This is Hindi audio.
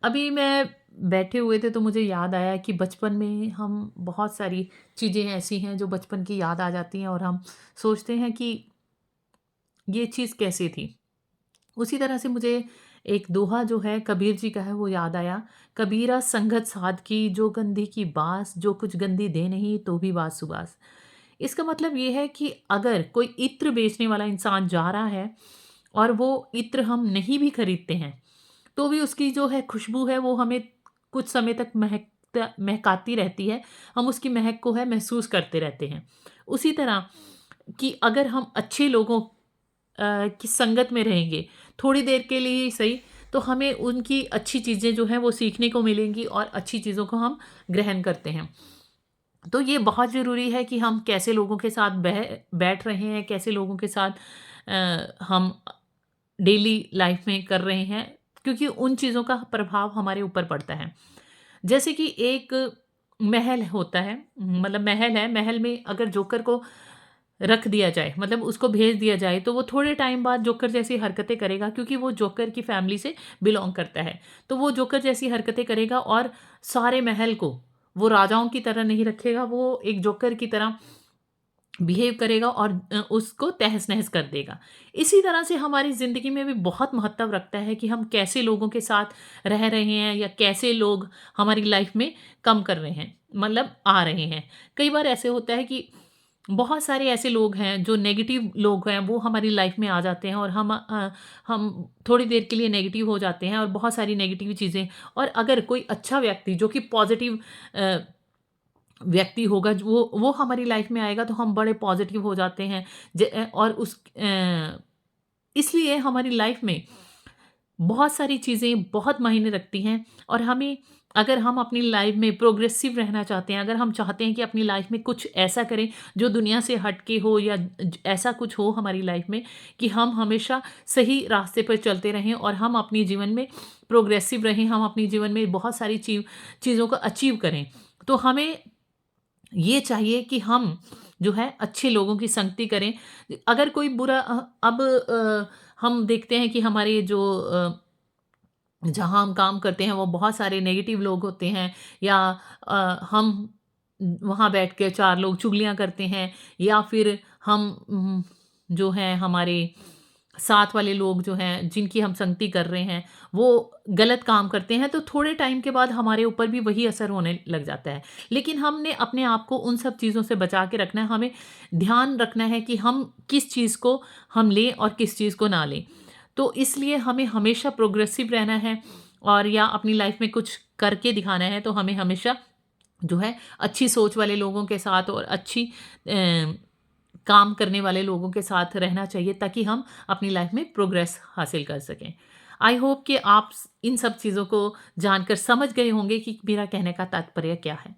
अभी मैं बैठे हुए थे तो मुझे याद आया कि बचपन में हम बहुत सारी चीज़ें ऐसी हैं जो बचपन की याद आ जाती हैं और हम सोचते हैं कि ये चीज़ कैसे थी। उसी तरह से मुझे एक दोहा जो है कबीर जी का है वो याद आया। कबीरा संगत साध की जो गंधी की बास, जो कुछ गंधी दे नहीं तो भी बात सुबास। इसका मतलब ये है कि अगर कोई इत्र बेचने वाला इंसान जा रहा है और वो इत्र हम नहीं भी खरीदते हैं, तो भी उसकी जो है खुशबू है वो हमें कुछ समय तक महकाती रहती है। हम उसकी महक को है महसूस करते रहते हैं। उसी तरह कि अगर हम अच्छे लोगों की संगत में रहेंगे, थोड़ी देर के लिए ही सही, तो हमें उनकी अच्छी चीज़ें जो हैं वो सीखने को मिलेंगी और अच्छी चीज़ों को हम ग्रहण करते हैं। तो ये बहुत ज़रूरी है कि हम कैसे लोगों के साथ बैठ रहे हैं, कैसे लोगों के साथ हम डेली लाइफ में कर रहे हैं, क्योंकि उन चीज़ों का प्रभाव हमारे ऊपर पड़ता है। जैसे कि एक महल होता है, मतलब महल है, महल में अगर जोकर को रख दिया जाए, मतलब उसको भेज दिया जाए, तो वो थोड़े टाइम बाद जोकर जैसी हरकतें करेगा, क्योंकि वो जोकर की फैमिली से बिलॉन्ग करता है। तो वो जोकर जैसी हरकतें करेगा और सारे महल को वो राजाओं की तरह नहीं रखेगा, वो एक जोकर की तरह बिहेव करेगा और उसको तहस-नहस कर देगा। इसी तरह से हमारी ज़िंदगी में भी बहुत महत्व रखता है कि हम कैसे लोगों के साथ रह रहे हैं या कैसे लोग हमारी लाइफ में कम कर रहे हैं, मतलब आ रहे हैं। कई बार ऐसे होता है कि बहुत सारे ऐसे लोग हैं जो नेगेटिव लोग हैं, वो हमारी लाइफ में आ जाते हैं और हम थोड़ी देर के लिए नेगेटिव हो जाते हैं और बहुत सारी नेगेटिव चीज़ें। और अगर कोई अच्छा व्यक्ति जो कि पॉज़िटिव अ व्यक्ति होगा, जो वो हमारी लाइफ में आएगा तो हम बड़े पॉजिटिव हो जाते हैं। और इसलिए हमारी लाइफ में बहुत सारी चीज़ें बहुत मायने रखती हैं और हमें, अगर हम अपनी लाइफ में प्रोग्रेसिव रहना चाहते हैं, अगर हम चाहते हैं कि अपनी लाइफ में कुछ ऐसा करें जो दुनिया से हट के हो या ऐसा कुछ हो हमारी लाइफ में कि हम हमेशा सही रास्ते पर चलते रहें और हम अपने जीवन में प्रोग्रेसिव रहें, हम अपने जीवन में बहुत सारी चीज़ों को अचीव करें, तो हमें ये चाहिए कि हम जो है अच्छे लोगों की संगति करें। अगर कोई अब हम देखते हैं कि हमारे जो जहाँ हम काम करते हैं वो बहुत सारे नेगेटिव लोग होते हैं, या हम वहाँ बैठ के 4 लोग चुगलियाँ करते हैं, या फिर हम जो हैं हमारे साथ वाले लोग जो हैं जिनकी हम संगति कर रहे हैं, वो गलत काम करते हैं, तो थोड़े टाइम के बाद हमारे ऊपर भी वही असर होने लग जाता है। लेकिन हमने अपने आप को उन सब चीज़ों से बचा के रखना है, हमें ध्यान रखना है कि हम किस चीज़ को हम लें और किस चीज़ को ना लें। तो इसलिए हमें हमेशा प्रोग्रेसिव रहना है, और या अपनी लाइफ में कुछ करके दिखाना है, तो हमें हमेशा जो है अच्छी सोच वाले लोगों के साथ और अच्छी काम करने वाले लोगों के साथ रहना चाहिए, ताकि हम अपनी लाइफ में प्रोग्रेस हासिल कर सकें। आई होप कि आप इन सब चीज़ों को जानकर समझ गए होंगे कि मेरा कहने का तात्पर्य क्या है।